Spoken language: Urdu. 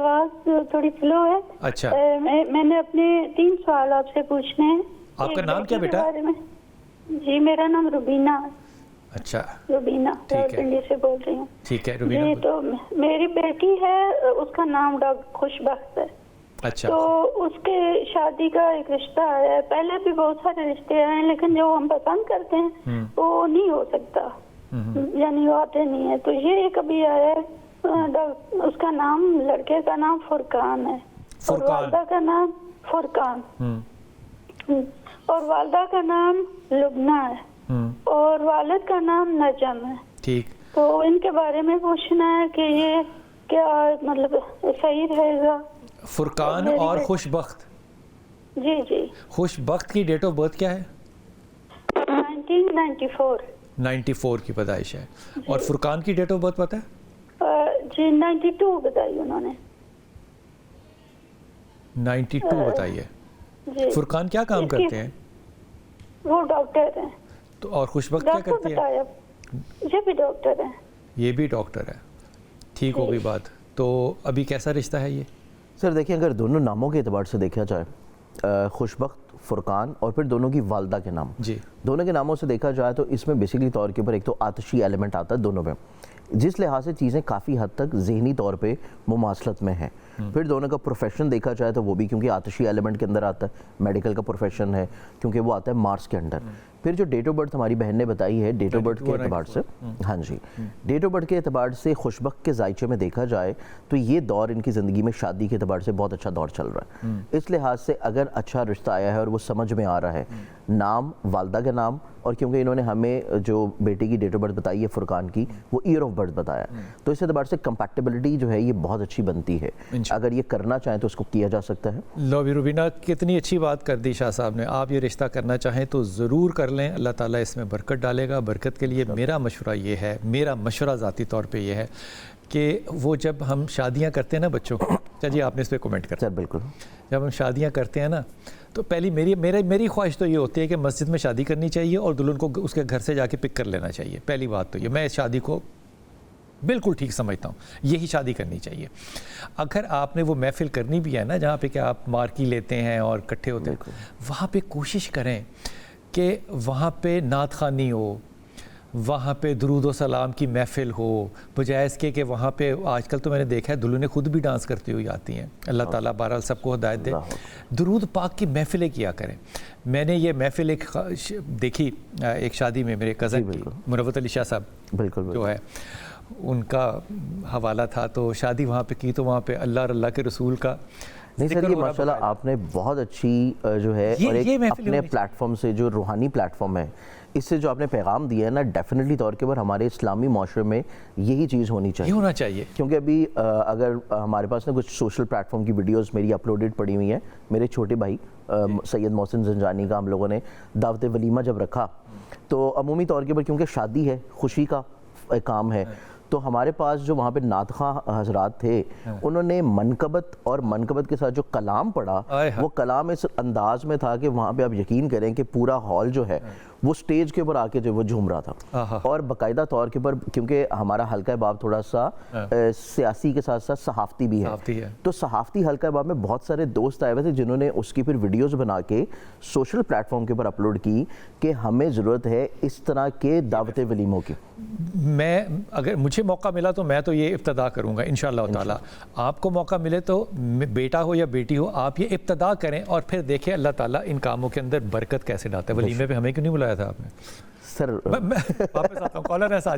آواز تھوڑی سلو ہے. اچھا میں نے اپنے 3 سوال آپ سے پوچھنے ہیں. آپ کا نام کیا بیٹا؟ جی میرا نام روبینہ. اچھا روبینہ راولپنڈی سے بول رہی ہوں. ٹھیک ہے روبینہ. جی تو میری بیٹی ہے, اس کا نام خوشبخت ہے. اچھا تو اس کے شادی کا ایک رشتہ آیا ہے. پہلے بھی بہت سارے رشتے آئے ہیں لیکن جو ہم پسند کرتے ہیں وہ نہیں ہو سکتا, یعنی وہ آتے نہیں ہیں. تو یہ کبھی آیا ہے, اس کا نام, لڑکے کا نام فرقان ہے اور والدہ کا نام فرقان, اور والدہ کا نام لبنہ ہے اور والد کا نام نجم ہے. ٹھیک. تو ان کے بارے میں پوچھنا ہے کہ یہ کیا مطلب صحیح رہے گا؟ فرقان اور خوشبخت. جی جی. خوشبخت کی ڈیٹ آف برتھ کیا ہے؟ 1994. 94 کی پیدائش ہے. اور فرقان کی ڈیٹ آف برتھ پتہ ہے؟ جی 92 بتائی انہوں نے. 92 بتائی ہے. جی. فرقان کیا کام کرتے ہیں؟ وہ ڈاکٹر ہیں. تو اور خوشبخت کیا کرتی ہے؟ یہ بھی ڈاکٹر ہیں. یہ بھی ڈاکٹر ہے. ٹھیک ہو گئی بات. تو ابھی کیسا رشتہ ہے یہ؟ سر دیکھیں, اگر دونوں ناموں کے اعتبار سے دیکھا جائے, خوشبخت فرقان اور پھر دونوں کی والدہ کے نام, جی دونوں کے ناموں سے دیکھا جائے تو اس میں بیسیکلی طور کے اوپر ایک تو آتشی ایلیمنٹ آتا ہے دونوں میں, جس لحاظ سے چیزیں کافی حد تک ذہنی طور پہ مماثلت میں ہیں. پھر دونوں کا پروفیشن دیکھا جائے تو وہ بھی کیونکہ آتشی ایلیمنٹ کے اندر آتا ہے, میڈیکل کا پروفیشن ہے کیونکہ وہ آتا ہے مارس کے انڈر. پھر جو ڈیٹ آف برتھ ہماری بہن نے بتائی ہے, ڈیٹ آف برتھ کے اعتبار سے, ہاں جی, ڈیٹ آف برتھ کے اعتبار سے خوشبخت کے ذائچے میں دیکھا جائے تو یہ دور ان کی زندگی میں شادی کے اعتبار سے بہت اچھا دور چل رہا ہے. اس لحاظ سے اگر اچھا رشتہ آیا ہے اور وہ سمجھ میں آ رہا ہے, نام والدہ کا نام, اور کیونکہ انہوں نے ہمیں جو بیٹی کی ڈیٹ آف برتھ بتائی ہے فرقان کی, وہ ایئر آف برتھ بتایا, تو اس اعتبار سے کمپیٹیبلٹی جو ہے یہ بہت اچھی بنتی ہے. اگر یہ کرنا چاہیں تو اس کو کیا جا سکتا ہے. لو بھی روبینہ, کتنی اچھی بات کر دی شاہ صاحب نے. آپ یہ رشتہ کرنا چاہیں تو ضرور کر لیں, اللہ تعالیٰ اس میں برکت ڈالے گا. برکت کے لیے میرا مشورہ یہ ہے, میرا مشورہ ذاتی طور پہ یہ ہے کہ وہ جب ہم شادیاں کرتے ہیں نا بچوں کو, جی آپ نے اس پہ کومنٹ کرا. سر بالکل. جب ہم شادیاں کرتے ہیں نا تو پہلی میری خواہش تو یہ ہوتی ہے کہ مسجد میں شادی کرنی چاہیے اور دلہن کو اس کے گھر سے جا کے پک کر لینا چاہیے. پہلی بات تو یہ, میں اس شادی کو بالکل ٹھیک سمجھتا ہوں, یہی شادی کرنی چاہیے. اگر آپ نے وہ محفل کرنی بھی ہے نا جہاں پہ کہ آپ مارکی لیتے ہیں اور اکٹھے ہوتے ہیں, وہاں پہ کوشش کریں کہ وہاں پہ نعت خوانی ہو, وہاں پہ درود و سلام کی محفل ہو, بجائے اس کے کہ وہاں پہ آج کل تو میں نے دیکھا ہے دلہنیں خود بھی ڈانس کرتی ہوئی آتی ہیں. اللہ تعالیٰ بہرحال سب کو ہدایت دے. درود پاک کی محفلیں کیا کریں. میں نے یہ محفل ایک دیکھی ایک شادی میں, میرے کزن کی منورت علی شاہ صاحب جو ہے ان کا حوالہ تھا, تو شادی وہاں پہ کی تو وہاں پہ اللہ اور اللہ کے رسول کا نہیں سر, یہ ماشاءاللہ آپ نے بہت اچھی جو ہے اور ایک اپنے پلیٹ فارم سے جو روحانی پلیٹ فارم ہے, اس سے جو آپ نے پیغام دیا ہے نا, ڈیفینیٹلی طور کے اوپر ہمارے اسلامی معاشرے میں یہی چیز ہونی چاہیے. ہونا چاہیے. کیونکہ ابھی اگر ہمارے پاس نا کچھ سوشل پلیٹ فارم کی ویڈیوز میری اپلوڈڈ پڑی ہوئی ہیں, میرے چھوٹے بھائی سید محسن زنجانی کا ہم لوگوں نے دعوت ولیمہ جب رکھا تو عمومی طور کے اوپر کیونکہ شادی ہے, خوشی کا کام ہے, تو ہمارے پاس جو وہاں پہ نعت خواں حضرات تھے انہوں نے منقبت اور منقبت کے ساتھ جو کلام پڑھا, وہ کلام اس انداز میں تھا کہ وہاں پہ آپ یقین کریں کہ پورا ہال جو ہے وہ سٹیج کے اوپر آ کے جو وہ جھوم رہا تھا. اور باقاعدہ طور کے اوپر کیونکہ ہمارا حلقہ باب تھوڑا سا سیاسی کے ساتھ ساتھ صحافتی بھی ہے, تو صحافتی حلقہ باب میں بہت سارے دوست آئے ہوئے تھے جنہوں نے اس کی پھر ویڈیوز بنا کے سوشل پلیٹ فارم کے اوپر اپلوڈ کی کہ ہمیں ضرورت ہے اس طرح کے دعوت ولیموں کی. میں اگر مجھے موقع ملا تو میں تو یہ ابتدا کروں گا انشاءاللہ تعالیٰ. آپ کو موقع ملے تو بیٹا ہو یا بیٹی ہو, آپ یہ ابتدا کریں اور پھر دیکھیں اللہ تعالیٰ ان کاموں کے اندر برکت کیسے ڈالتا ہے. ولیمے پہ ہمیں کیوں نہیں بلایا تھا آپ نے؟ سر واپس آتا ہوں, کالر ایسا